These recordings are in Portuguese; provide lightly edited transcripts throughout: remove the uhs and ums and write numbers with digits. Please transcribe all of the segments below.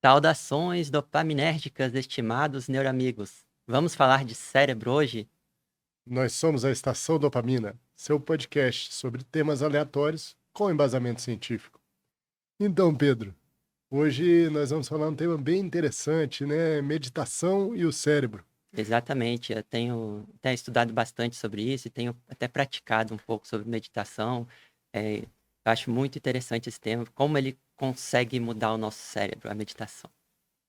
Saudações dopaminérgicas, estimados neuroamigos. Vamos falar de cérebro hoje? Nós somos a Estação Dopamina, seu podcast sobre temas aleatórios com embasamento científico. Então, Pedro, hoje nós vamos falar um tema bem interessante, né? Meditação e o cérebro. Exatamente, eu tenho até estudado bastante sobre isso e tenho até praticado um pouco sobre meditação. Eu acho muito interessante esse tema, como ele consegue mudar o nosso cérebro, a meditação.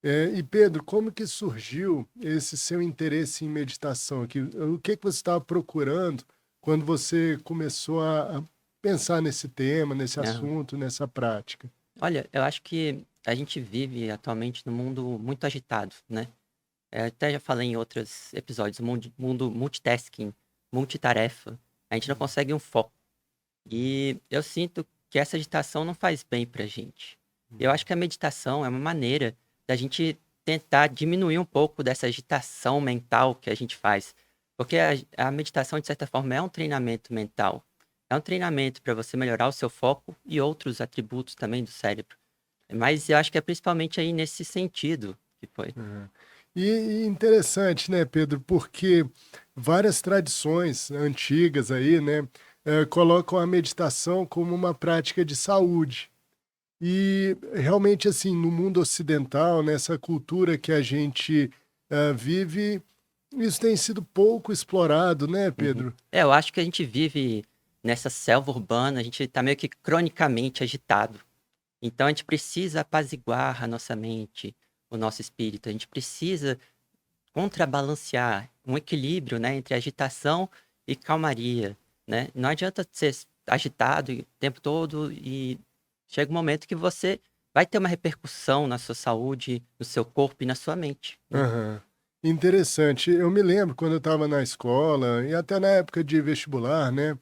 E Pedro, como que surgiu esse seu interesse em meditação? O que você estava procurando quando você começou a pensar nesse tema, nesse Aham. assunto, nessa prática? Olha, eu acho que a gente vive atualmente num mundo muito agitado, né? Até já falei em outros episódios, mundo multitasking, multitarefa. A gente não consegue um foco. E eu sinto que essa agitação não faz bem pra gente. Eu acho que a meditação é uma maneira da gente tentar diminuir um pouco dessa agitação mental que a gente faz. Porque a meditação, de certa forma, é um treinamento mental. É um treinamento para você melhorar o seu foco e outros atributos também do cérebro. Mas eu acho que é principalmente aí nesse sentido que foi. Uhum. E interessante, né, Pedro, porque várias tradições antigas aí, né, colocam a meditação como uma prática de saúde. E realmente, assim, no mundo ocidental, nessa cultura que a gente vive, isso tem sido pouco explorado, né, Uhum. Pedro? Eu acho que a gente vive nessa selva urbana, a gente tá meio que cronicamente agitado. Então a gente precisa apaziguar a nossa mente, o nosso espírito. A gente precisa contrabalancear um equilíbrio, né, entre agitação e calmaria, né? Não adianta ser agitado o tempo todo e chega um momento que você vai ter uma repercussão na sua saúde, no seu corpo e na sua mente, né? Aham. Interessante. Eu me lembro quando eu estava na escola e até na época de vestibular, né?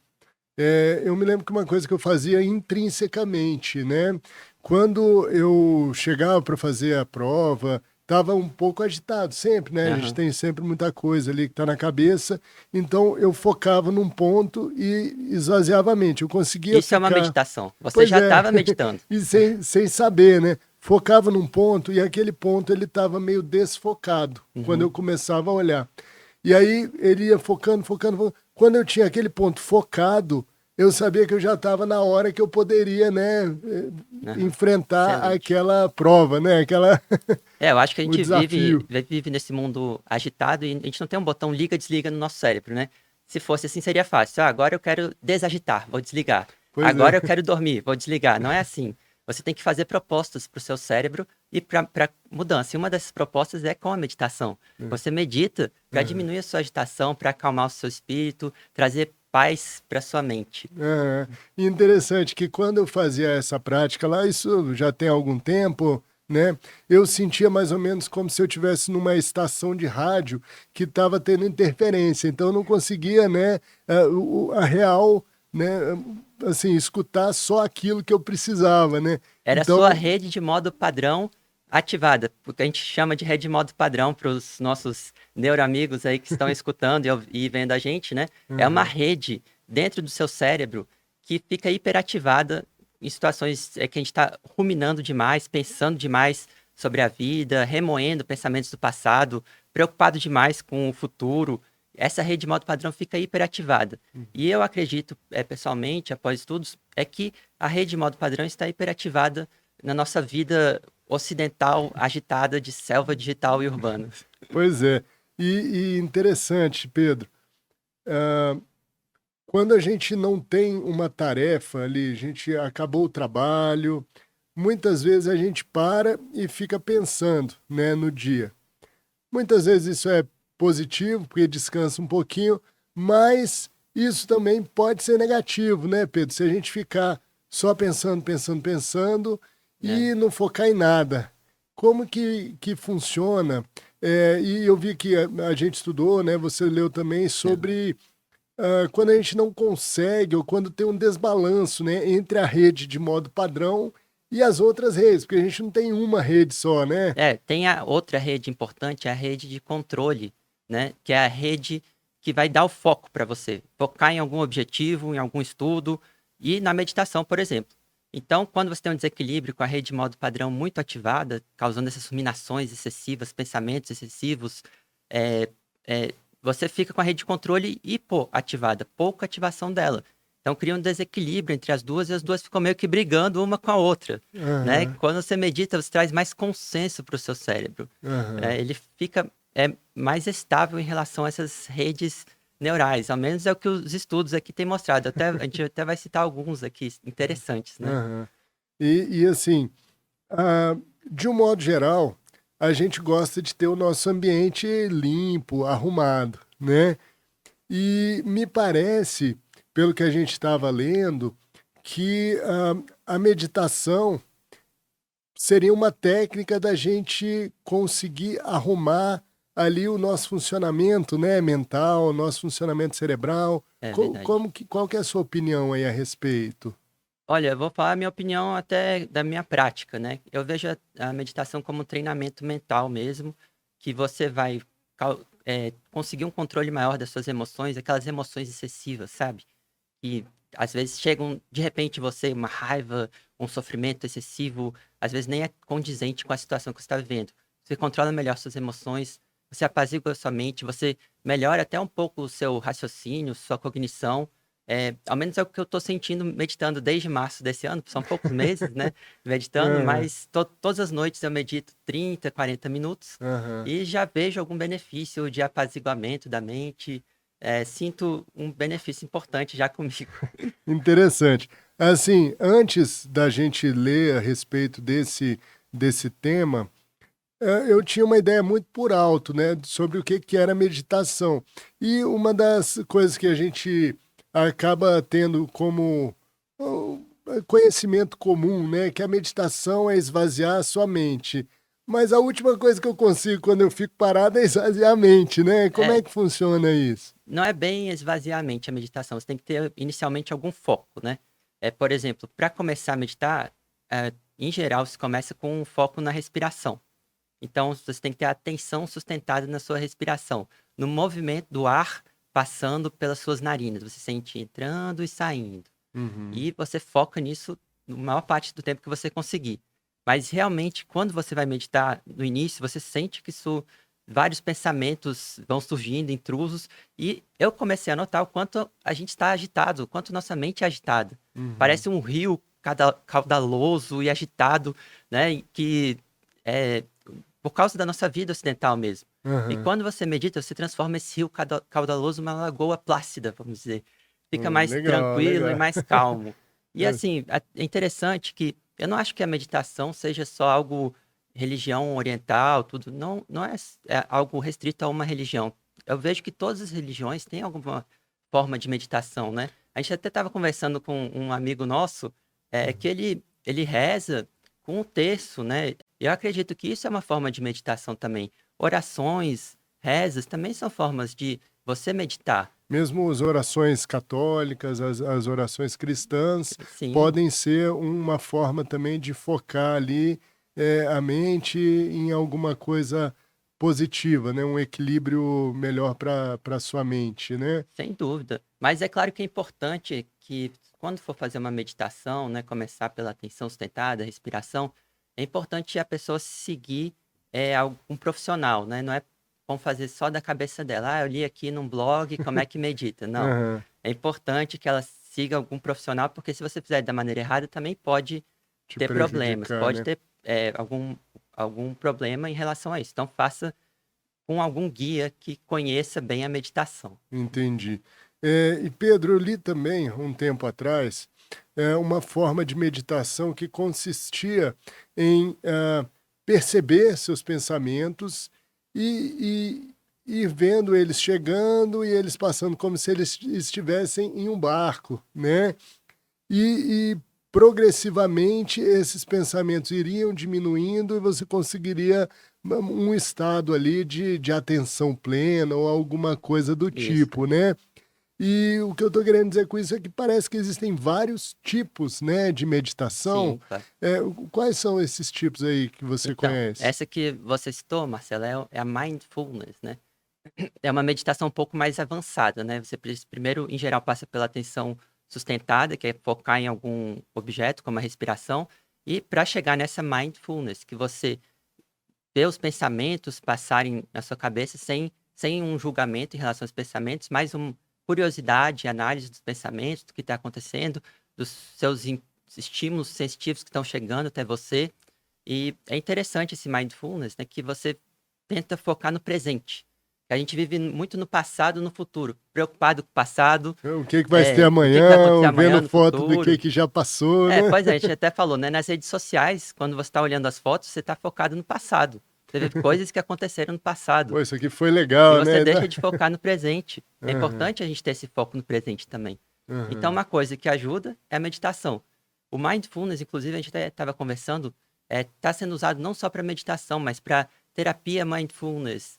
Eu me lembro que uma coisa que eu fazia intrinsecamente, né? Quando eu chegava para fazer a prova, estava um pouco agitado, sempre, né? A gente Aham. tem sempre muita coisa ali que está na cabeça. Então eu focava num ponto e esvaziava a mente. Eu conseguia Isso é uma ficar. meditação. Você Pois já é, estava meditando. e sem saber, né? Focava num ponto e aquele ponto ele estava meio desfocado quando eu Uhum. começava a olhar. E aí ele ia focando, focando, focando. Quando eu tinha aquele ponto focado, eu sabia que eu já estava na hora que eu poderia, né, Aham. enfrentar Excelente. aquela prova, né, Eu acho que a o gente vive, desafio. vive nesse mundo agitado e a gente não tem um botão liga, desliga no nosso cérebro, né? Se fosse assim, seria fácil. Ah, agora eu quero desagitar, vou desligar. Pois é. Agora eu quero dormir, vou desligar. Não é assim. Você tem que fazer propostas para o seu cérebro e para mudança. E uma dessas propostas é com a meditação. Você medita para Aham. diminuir a sua agitação, para acalmar o seu espírito, trazer paz para sua mente. Aham. E interessante que quando eu fazia essa prática lá, isso já tem algum tempo, né? Eu sentia mais ou menos como se eu tivesse numa estação de rádio que estava tendo interferência, então eu não conseguia, né, a real, né, assim, escutar só aquilo que eu precisava, né? Era a sua Então, rede de modo padrão ativada, porque a gente chama de rede de modo padrão para os nossos neuroamigos aí que estão escutando e vendo a gente, né? É uma aham, rede dentro do seu cérebro que fica hiperativada em situações que a gente está ruminando demais, pensando demais sobre a vida, remoendo pensamentos do passado, preocupado demais com o futuro. Essa rede de modo padrão fica hiperativada. E eu acredito, pessoalmente, após estudos, é que a rede de modo padrão está hiperativada na nossa vida ocidental, agitada de selva digital e urbana. pois é. E interessante, Pedro, ah, quando a gente não tem uma tarefa ali, a gente acabou o trabalho, muitas vezes a gente para e fica pensando, né, no dia. Muitas vezes isso é positivo, porque descansa um pouquinho, mas isso também pode ser negativo, né, Pedro? Se a gente ficar só pensando, pensando, pensando Né? e não focar em nada. Como que funciona? E eu vi que a gente estudou, né? Você leu também Aham. sobre quando a gente não consegue ou quando tem um desbalanço, né, entre a rede de modo padrão e as outras redes, porque a gente não tem uma rede só, né? Tem a outra rede importante, a rede de controle, né? Que é a rede que vai dar o foco para você, focar em algum objetivo, em algum estudo e na meditação, por exemplo. Então, quando você tem um desequilíbrio com a rede de modo padrão muito ativada, causando essas ruminações excessivas, pensamentos excessivos, eh você fica com a rede de controle hipoativada, pouca ativação dela. Então cria um desequilíbrio entre as duas e as duas ficam meio que brigando uma com a outra, né. Aham, Quando você medita, você traz mais consenso para o seu cérebro. aham. Ele fica, mais estável em relação a essas redes neurais, ao menos é o que os estudos aqui têm mostrado. A gente até vai citar alguns aqui interessantes, né. Aham. E assim, ah, de um modo geral, a gente gosta de ter o nosso ambiente limpo, arrumado, né? E me parece, pelo que a gente estava lendo, que a meditação seria uma técnica da gente conseguir arrumar ali o nosso funcionamento, né, mental, o nosso funcionamento cerebral. É verdade. Qual que é a sua opinião aí a respeito? Olha, eu vou falar a minha opinião até da minha prática, né. Eu vejo a meditação como um treinamento mental mesmo, que você vai conseguir um controle maior das suas emoções, aquelas emoções excessivas, sabe. Que às vezes chegam de repente em você, uma raiva, um sofrimento excessivo, às vezes nem é condizente com a situação que você está vivendo. Você controla melhor suas emoções, você apazigua sua mente, você melhora até um pouco o seu raciocínio, sua cognição. Ao menos é o que eu estou sentindo meditando desde março desse ano, são poucos meses, né, meditando, Aham, mas todas as noites eu medito 30, 40 minutos aham. e já vejo algum benefício de apaziguamento da mente, sinto um benefício importante já comigo. Interessante. Assim, antes da gente ler a respeito desse tema, eu tinha uma ideia muito por alto, né, sobre o que era meditação. E uma das coisas que a gente acaba tendo como conhecimento comum, né, que a meditação é esvaziar a sua mente. Mas a última coisa que eu consigo quando eu fico parado é esvaziar a mente, né? Como é É, que funciona isso? não é bem esvaziar a mente a meditação, você tem que ter inicialmente algum foco, né. Por exemplo, para começar a meditar, em geral se começa com um foco na respiração. Então você tem que ter a atenção sustentada na sua respiração, no movimento do ar passando pelas suas narinas, você sente entrando e saindo. Uhum. E você foca nisso na maior parte do tempo que você conseguir. Mas realmente, quando você vai meditar no início, você sente que vários pensamentos vão surgindo, intrusos, e eu comecei a notar o quanto a gente está agitado, o quanto nossa mente é agitada. Uhum. Parece um rio caudaloso e agitado, né? Que é por causa da nossa vida ocidental mesmo. E Aham. quando você medita, você transforma esse rio caudaloso numa lagoa plácida, vamos dizer. Fica mais Legal, tranquilo e legal. mais calmo. E É. assim, é interessante que eu não acho que a meditação seja só algo religião oriental, tudo. Não, não é algo restrito a uma religião. Eu vejo que todas as religiões têm alguma forma de meditação, né? A gente até estava conversando com um amigo nosso, que Uhum. ele reza com o terço, né? Eu acredito que isso é uma forma de meditação também. Orações, rezas também são formas de você meditar. Mesmo as orações católicas, as orações cristãs, Sim, podem ser uma forma também de focar ali, a mente em alguma coisa positiva, né, um equilíbrio melhor para sua mente, né. sem dúvida. Mas é claro que é importante que quando for fazer uma meditação, né, começar pela atenção sustentada, respiração, é importante a pessoa seguir um profissional, né? Não é bom fazer só da cabeça dela. Ah, eu li aqui num blog como é que medita. Não. Aham. É importante que ela siga algum profissional, porque se você fizer da maneira errada, também pode Te ter problemas, prejudicar, pode né. ter algum problema em relação a isso. Então faça com algum guia que conheça bem a meditação. Entendi. E Pedro, eu li também, um tempo atrás, uma forma de meditação que consistia em, perceber seus pensamentos e ir vendo eles chegando e eles passando como se eles estivessem em um barco, né. E progressivamente esses pensamentos iriam diminuindo e você conseguiria um estado ali de atenção plena ou alguma coisa do Isso. tipo, né. E o que eu estou querendo dizer com isso é que parece que existem vários tipos, né, de meditação. Sim, claro. Quais são esses tipos aí que você Então, conhece? essa que você citou, Marcela, é a mindfulness, né. É uma meditação um pouco mais avançada, né, você primeiro, em geral, passa pela atenção sustentada, que é focar em algum objeto, como a respiração, e para chegar nessa mindfulness, que você vê os pensamentos passarem na sua cabeça sem um julgamento em relação aos pensamentos, mas uma curiosidade, análise dos pensamentos, do que está acontecendo, dos seus estímulos sensitivos que estão chegando até você. E é interessante esse mindfulness, né, que você tenta focar no presente. A gente vive muito no passado e no futuro, preocupado com o passado, O que vai ter o que vai acontecer amanhã, amanhã, vendo no foto do futuro. que já passou, né? Pois é, a gente até falou, né? Nas redes sociais, quando você está olhando as fotos, você está focado no passado. Você vê coisas que aconteceram no passado. Pô, isso aqui foi E legal, você né? deixa de focar no presente. É Aham, importante a gente ter esse foco no presente também. Então, aham. uma coisa que ajuda é a meditação. O mindfulness, inclusive, a gente estava conversando, está sendo usado não só para meditação, mas para terapia mindfulness,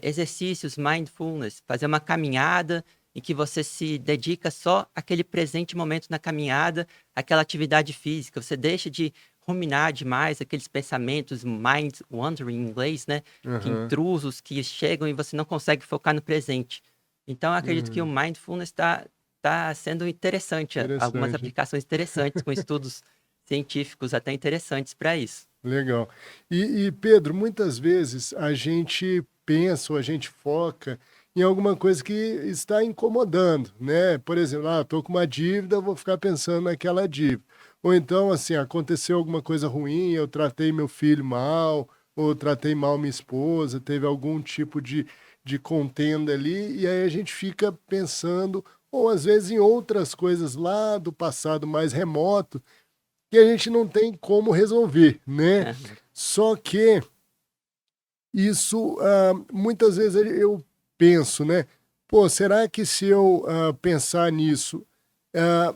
exercícios mindfulness, fazer uma caminhada em que você se dedica só àquele presente momento na caminhada, aquela atividade física. Você deixa de ruminar demais aqueles pensamentos, mind wandering em inglês, né? Que Aham, intrusos que chegam e você não consegue focar no presente. Então, eu acredito que o aham. mindfulness está sendo interessante, algumas Interessante, aplicações interessantes, com estudos científicos até interessantes para isso. legal. Pedro, muitas vezes a gente pensa ou a gente foca em alguma coisa que está incomodando, né? Por exemplo, estou com uma dívida, vou ficar pensando naquela dívida. Ou então, assim, aconteceu alguma coisa ruim, eu tratei meu filho mal, ou tratei mal minha esposa, teve algum tipo de contenda ali, e aí a gente fica pensando, ou às vezes em outras coisas lá do passado mais remoto, que a gente não tem como resolver, né? Aham. Só que isso, muitas vezes eu penso, né? Pô, será que se eu pensar nisso, ah,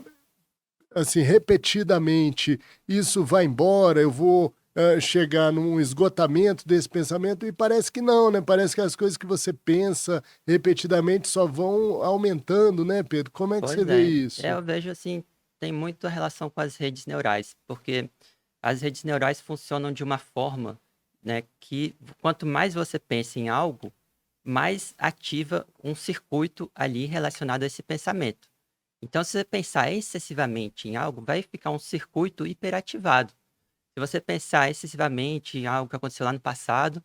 assim, repetidamente, isso vai embora? Eu vou chegar num esgotamento desse pensamento? E parece que não, né? Parece que as coisas que você pensa repetidamente só vão aumentando, né, Pedro? Como é que você Pois vê é. isso? Eu vejo assim, tem muito relação com as redes neurais, porque as redes neurais funcionam de uma forma, né, que quanto mais você pensa em algo, mais ativa um circuito ali relacionado a esse pensamento. Então, se você pensar excessivamente em algo, vai ficar um circuito hiperativado. Se você pensar excessivamente em algo que aconteceu lá no passado,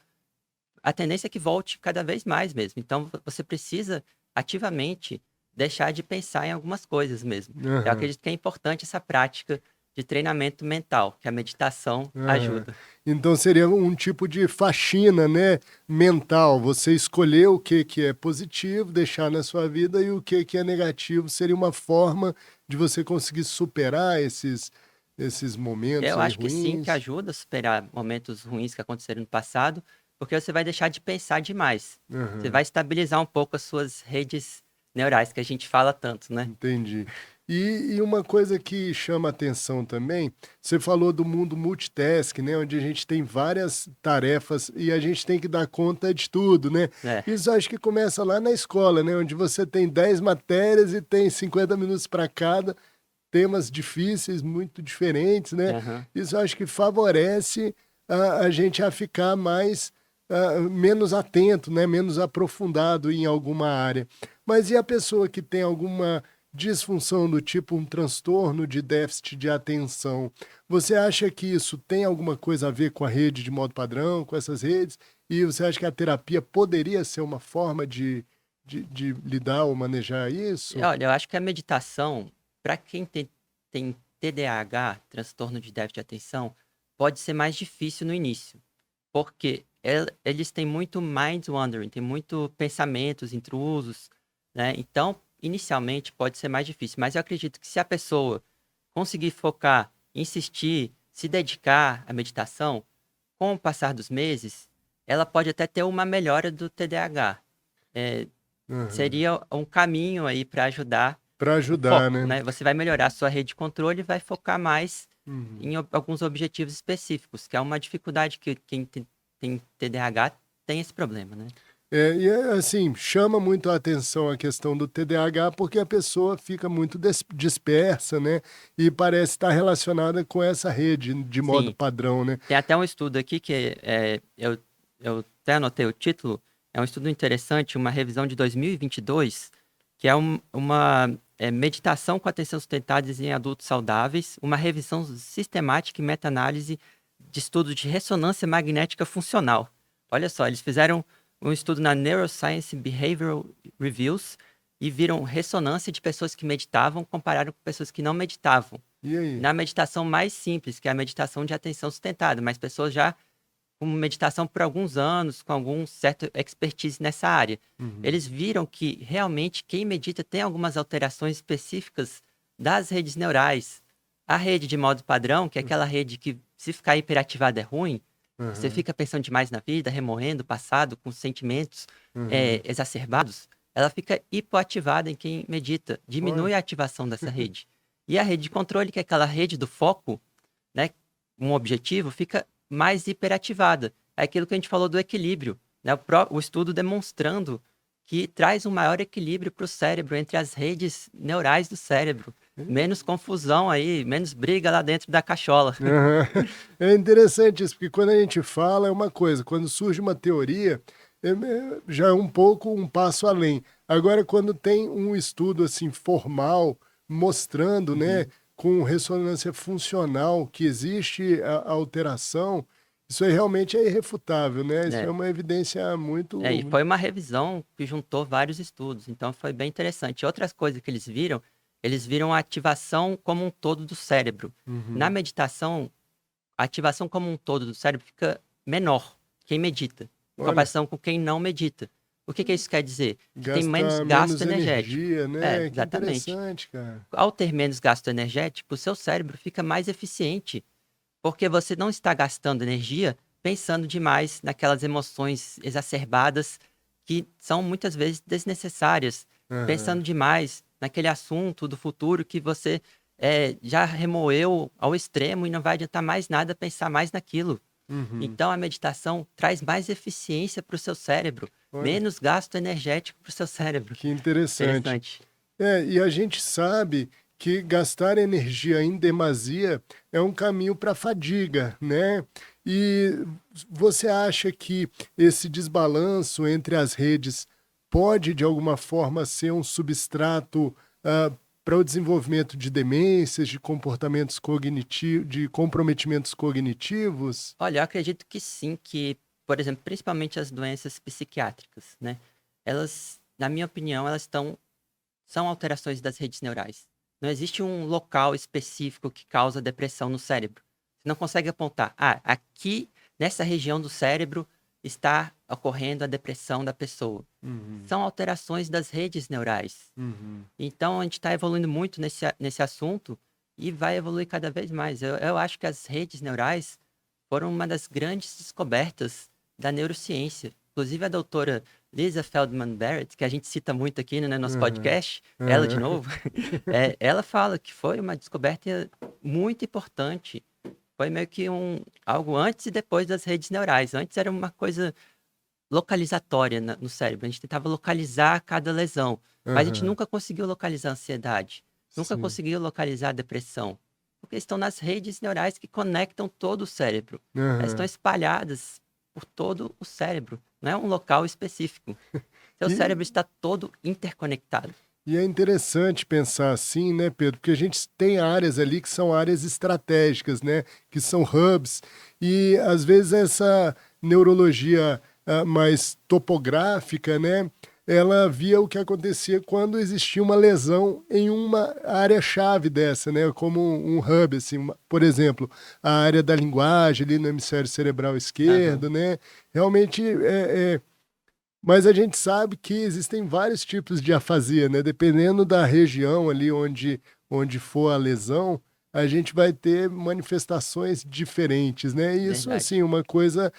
a tendência é que volte cada vez mais mesmo. Então, você precisa ativamente deixar de pensar em algumas coisas mesmo. Eu Aham. acredito que é importante essa prática de treinamento mental, que a meditação Aham. ajuda. Então seria um tipo de faxina, né, mental. Você escolher o que é positivo, deixar na sua vida, e o que é negativo seria uma forma de você conseguir superar esses momentos Eu aí acho que sim, que ruins. ajuda a superar momentos ruins que aconteceram no passado, porque você vai deixar de pensar demais. Você Aham, vai estabilizar um pouco as suas redes neurais, que a gente fala tanto, né? entendi. E uma coisa que chama atenção também, você falou do mundo multitasking, né, onde a gente tem várias tarefas e a gente tem que dar conta de tudo, né? É. Isso acho que começa lá na escola, né, onde você tem 10 matérias e tem 50 minutos para cada, temas difíceis, muito diferentes, né? Aham. Isso acho que favorece a gente a ficar mais, menos atento, né? Menos aprofundado em alguma área. Mas e a pessoa que tem alguma disfunção do tipo um transtorno de déficit de atenção? Você acha que isso tem alguma coisa a ver com a rede de modo padrão, com essas redes? E você acha que a terapia poderia ser uma forma de lidar ou manejar E isso? olha, eu acho que a meditação, para quem tem TDAH, transtorno de déficit de atenção, pode ser mais difícil no início, porque eles têm muito mind wandering, tem muito pensamentos intrusos, né? Então, inicialmente pode ser mais difícil, mas eu acredito que se a pessoa conseguir focar, insistir, se dedicar à meditação, com o passar dos meses, ela pode até ter uma melhora do TDAH. Eh, Aham. Seria um caminho aí para ajudar Para o ajudar, foco, né. né? Você vai melhorar a sua rede de controle e vai focar mais Uhum. em alguns objetivos específicos, que é uma dificuldade que quem tem TDAH tem esse problema, né? Assim, chama muito a atenção a questão do TDAH, porque a pessoa fica muito dispersa, né, e parece estar relacionada com essa rede de modo Sim, padrão, né. tem até um estudo aqui que eu até anotei o título, é um estudo interessante, uma revisão de 2022, que é Meditação com atenção sustentada em adultos saudáveis, uma revisão sistemática e meta-análise de estudo de ressonância magnética funcional. Olha só, eles fizeram um estudo na Neuroscience Behavioral Reviews e viram ressonância de pessoas que meditavam, compararam com pessoas que não meditavam. E aí? Na meditação mais simples, que é a meditação de atenção sustentada, mas pessoas já com meditação por alguns anos, com algum certo expertise nessa área. Eles viram que realmente quem medita tem algumas alterações específicas das redes neurais. A rede de modo padrão, que é aquela rede que se ficar hiperativada é ruim, você fica pensando demais na vida, remoendo o passado, com sentimentos exacerbados, ela fica hipoativada em quem medita, diminui a ativação dessa rede. E a rede de controle, que é aquela rede do foco, né, um objetivo, fica mais hiperativada. É aquilo que a gente falou do equilíbrio, né? O estudo demonstrando que traz um maior equilíbrio para o cérebro, entre as redes neurais do cérebro. Menos confusão aí, menos briga lá dentro da cachola. É interessante isso, porque quando a gente fala é uma coisa, quando surge uma teoria, já é um pouco um passo além. Agora, quando tem um estudo assim formal, mostrando, né, com ressonância funcional que existe a alteração, isso aí realmente é irrefutável, né? Isso é uma evidência muito... E foi uma revisão que juntou vários estudos, então foi bem interessante. Outras coisas que eles viram a ativação como um todo do cérebro. Na meditação, a ativação como um todo do cérebro fica menor, quem medita, em comparação com quem não medita. O que isso quer dizer? Que tem menos gasto energético. Energia, né? Que exatamente. interessante, cara. Ao ter menos gasto energético, o seu cérebro fica mais eficiente, porque você não está gastando energia pensando demais naquelas emoções exacerbadas que são muitas vezes desnecessárias, pensando demais naquele assunto do futuro que você já remoeu ao extremo e não vai adiantar mais nada pensar mais naquilo. Então, a meditação traz mais eficiência para o seu cérebro, menos gasto energético para o seu cérebro. Que interessante. E a gente sabe que gastar energia em demasia é um caminho para a fadiga, né? E você acha que esse desbalanço entre as redes pode, de alguma forma, ser um substrato para o desenvolvimento de demências, de comportamentos cognitivos, de comprometimentos cognitivos? Olha, eu acredito que sim, que, por exemplo, principalmente as doenças psiquiátricas, né? Elas, na minha opinião, são alterações das redes neurais. Não existe um local específico que causa depressão no cérebro. Você não consegue apontar, aqui, nessa região do cérebro, está ocorrendo a depressão da pessoa. São alterações das redes neurais. Então, a gente está evoluindo muito nesse assunto e vai evoluir cada vez mais. Eu acho que as redes neurais foram uma das grandes descobertas da neurociência. Inclusive, a doutora Lisa Feldman Barrett, que a gente cita muito aqui no nosso podcast, ela de novo, ela fala que foi uma descoberta muito importante. Foi meio que algo antes e depois das redes neurais. Antes era uma coisa localizatória no cérebro. A gente tentava localizar cada lesão, mas a gente nunca conseguiu localizar a ansiedade. Nunca conseguiu localizar a depressão. Porque estão nas redes neurais que conectam todo o cérebro. Elas estão espalhadas por todo o cérebro. Não é um local específico. Seu cérebro está todo interconectado. E é interessante pensar assim, né, Pedro? Porque a gente tem áreas ali que são áreas estratégicas, né? Que são hubs. E, às vezes, essa neurologia mais topográfica, né? Ela via o que acontecia quando existia uma lesão em uma área-chave dessa, né? Como um hub, assim. Por exemplo, a área da linguagem ali no hemisfério cerebral esquerdo, né? Realmente Mas a gente sabe que existem vários tipos de afasia, né? Dependendo da região ali onde for a lesão, a gente vai ter manifestações diferentes, né? E isso, Verdade. assim, uma coisa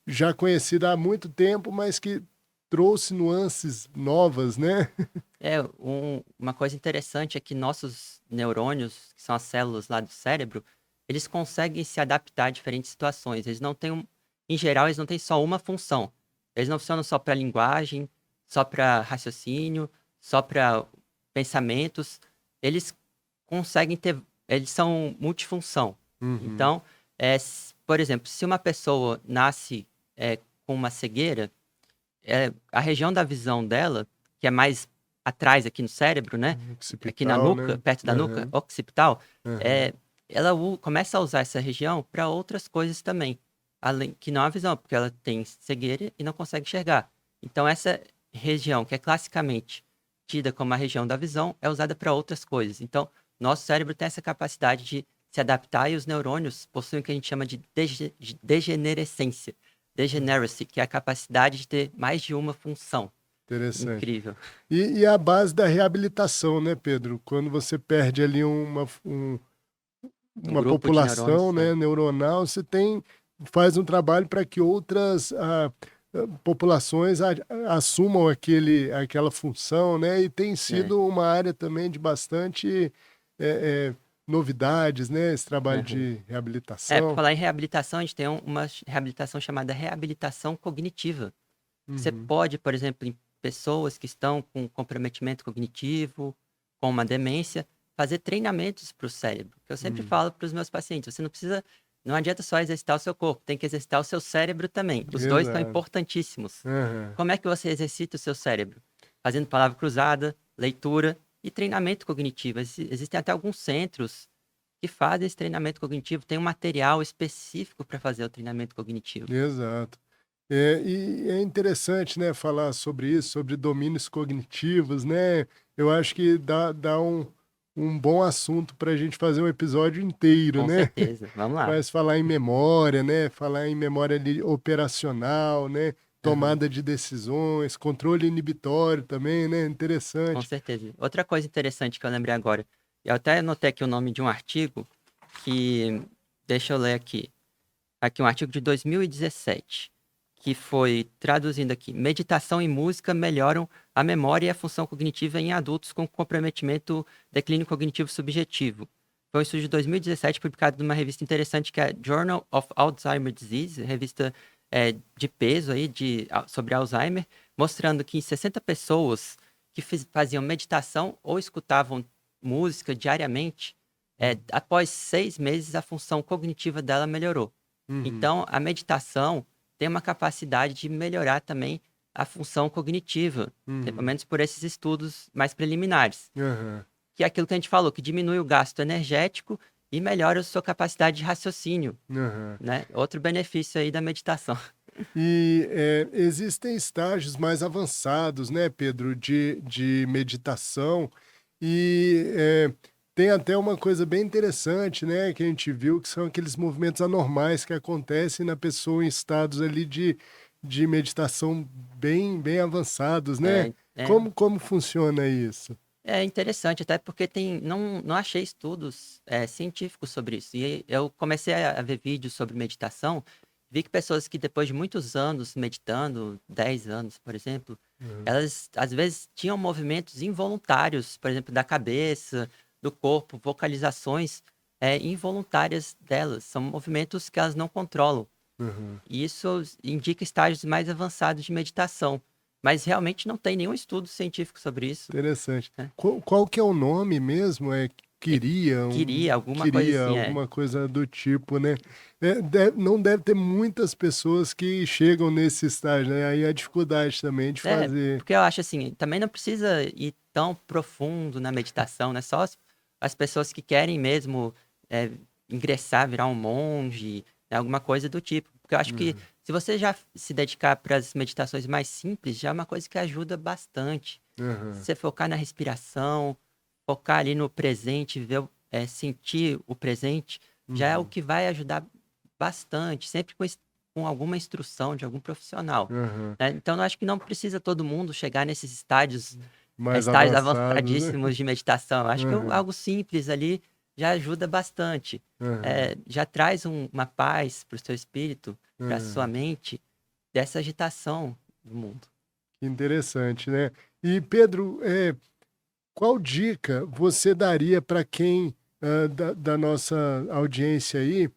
já conhecida há muito tempo, mas que trouxe nuances novas, né? Uma coisa interessante é que nossos neurônios, que são as células lá do cérebro, eles conseguem se adaptar a diferentes situações. Eles não têm, em geral, eles não têm só uma função. Eles não funcionam só para linguagem, só para raciocínio, só para pensamentos. Eles conseguem eles são multifunção. Então, por exemplo, se uma pessoa nasce com uma cegueira, a região da visão dela, que é mais atrás, aqui no cérebro, né? Aqui na Occipital, nuca, né? perto da nuca, Aham, occipital, aham. é, ela começa a usar essa região para outras coisas também, além que não a visão, porque ela tem cegueira e não consegue enxergar. Então, essa região, que é classicamente tida como a região da visão, é usada para outras coisas. Então, nosso cérebro tem essa capacidade de se adaptar e os neurônios possuem o que a gente chama de degenerescência, degeneracy, que é a capacidade de ter mais de uma função. Interessante. Incrível. E a base da reabilitação, né, Pedro? Quando você perde ali Um uma grupo de população, neurônios, né, neuronal, faz um trabalho para que outras populações assumam aquela função, né? E tem né? sido uma área também de bastante é, é, novidades, né? Esse trabalho Aham. de Por reabilitação. falar em reabilitação, a gente tem uma reabilitação chamada reabilitação cognitiva. Você Uhum, pode, por exemplo, em pessoas que estão com comprometimento cognitivo, com uma demência, fazer treinamentos para o cérebro. Que eu sempre uhum. falo para os meus pacientes, você não precisa, não adianta só exercitar o seu corpo, tem que exercitar o seu cérebro também. Os dois são Exato. importantíssimos. Aham. Como é que você exercita o seu cérebro? Fazendo palavra cruzada, leitura e treinamento cognitivo. Existem até alguns centros que fazem esse treinamento cognitivo, tem um material específico para fazer o treinamento cognitivo. Exato. E é interessante, né, falar sobre isso, sobre domínios cognitivos, né? Eu acho que dá um bom assunto para a gente fazer um episódio inteiro, Com né? certeza. Vamos lá. Mas falar em memória, né? Falar em memória ali operacional, né? Aham. Tomada de decisões, controle inibitório também, né? Com Interessante. certeza. Outra coisa interessante que eu lembrei agora, eu até anotei aqui o nome de um artigo que, deixa eu ler aqui. Aqui um artigo de 2017, que foi traduzindo aqui: meditação e música melhoram a memória e a função cognitiva em adultos com comprometimento declínio cognitivo subjetivo. Foi um estudo de 2017 publicado numa revista interessante que é Journal of Alzheimer's Disease, revista de peso aí sobre Alzheimer, mostrando que em 60 pessoas que faziam meditação ou escutavam música diariamente, após 6 meses a função cognitiva dela melhorou. Uhum, Então, a meditação tem uma capacidade de melhorar também a função cognitiva, pelo uhum, menos por esses estudos mais preliminares, aham, que é aquilo que a gente falou, que diminui o gasto energético e melhora a sua capacidade de raciocínio, aham. né? Outro benefício aí da meditação. E existem estágios mais avançados, né, Pedro, de meditação. E tem até uma coisa bem interessante, né, que a gente viu, que são aqueles movimentos anormais que acontecem na pessoa em estados ali de meditação bem avançados, né? É, é, Como funciona isso? é interessante, até porque não achei estudos científicos sobre isso. E eu comecei a ver vídeos sobre meditação, vi que pessoas que depois de muitos anos meditando, 10 anos, por exemplo, Uhum, elas às vezes tinham movimentos involuntários, por exemplo, da cabeça, do corpo, vocalizações involuntárias delas. São movimentos que elas não controlam. uhum. E isso indica estágios mais avançados de meditação. Mas realmente não tem nenhum estudo científico sobre isso, Interessante. né? Qual que é o nome mesmo? É, queria alguma coisa Queria, assim, alguma coisa do tipo, né? Não deve ter muitas pessoas que chegam nesse estágio, né? Aí a dificuldade também de fazer. Porque eu acho assim, também não precisa ir tão profundo na meditação, né? Só as pessoas que querem mesmo é, ingressar, virar um monge, né? Alguma coisa do tipo. Porque eu acho que Uhum, se você já se dedicar para as meditações mais simples, já é uma coisa que ajuda bastante. Se uhum, você focar na respiração, focar ali no presente, sentir o presente, já é o uhum, que vai ajudar bastante, sempre com alguma instrução de algum profissional, uhum. né? Então, eu acho que não precisa todo mundo chegar nesses Mais estágios avançados, né? avançadíssimos de meditação. Eu acho que Uhum, algo simples ali já ajuda bastante. uhum, Já traz uma paz para o seu espírito, para a sua uhum. mente, dessa agitação do mundo. Que interessante, né? E Pedro, qual dica você daria para quem da nossa audiência aí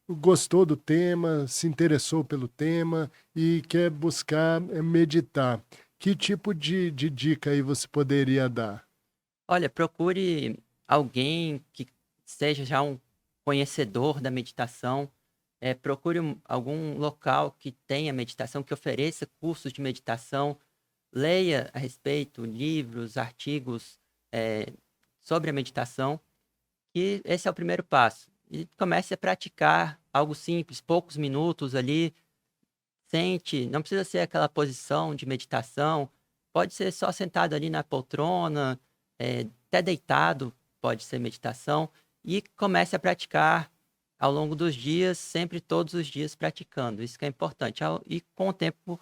gostou do tema, se interessou pelo tema e quer buscar meditar? Que tipo de dica aí você poderia dar? Olha, procure alguém que seja já um conhecedor da meditação. Procure algum local que tenha meditação, que ofereça cursos de meditação. leia a respeito livros, artigos sobre a meditação, que esse é o primeiro passo. E comece a praticar algo simples, poucos minutos ali, sente, não precisa ser aquela posição de meditação, pode ser só sentado ali na poltrona, até deitado, pode ser meditação, e comece a praticar ao longo dos dias, sempre todos os dias praticando, isso que é importante. E com o tempo,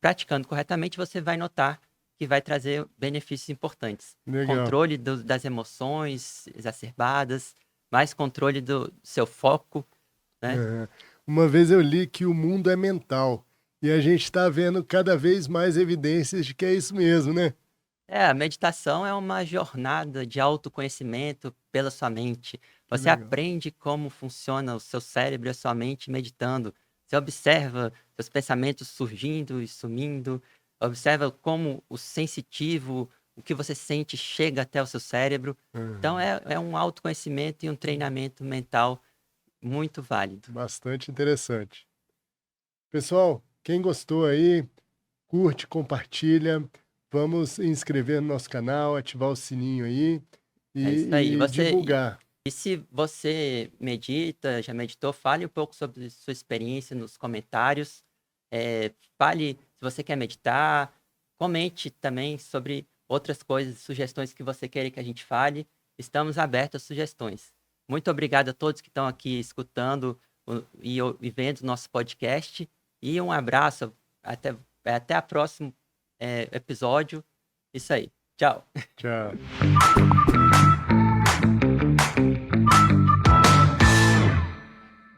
praticando corretamente, você vai notar que vai trazer benefícios importantes. Legal. Controle das emoções exacerbadas, mais controle do seu foco, né? É. Uma vez eu li que o mundo é mental. E a gente está vendo cada vez mais evidências de que é isso mesmo, né? A meditação é uma jornada de autoconhecimento pela sua mente. Que Você legal. aprende como funciona o seu cérebro e a sua mente meditando. Você observa seus pensamentos surgindo e sumindo, observa como o sensitivo, o que você sente, chega até o seu cérebro. Então, Uhum. é um autoconhecimento e um treinamento mental muito válido. Bastante interessante. Pessoal, quem gostou aí, curte, compartilha. Vamos se inscrever no nosso canal, ativar o sininho aí É isso aí. e divulgar. E se você medita, já meditou, fale um pouco sobre sua experiência nos comentários. Fale se você quer meditar. Comente também sobre outras coisas, sugestões que você queira que a gente fale. Estamos abertos a sugestões. Muito obrigado a todos que estão aqui escutando e vendo o nosso podcast. E um abraço. Até o próximo episódio. Isso aí. Tchau. Tchau.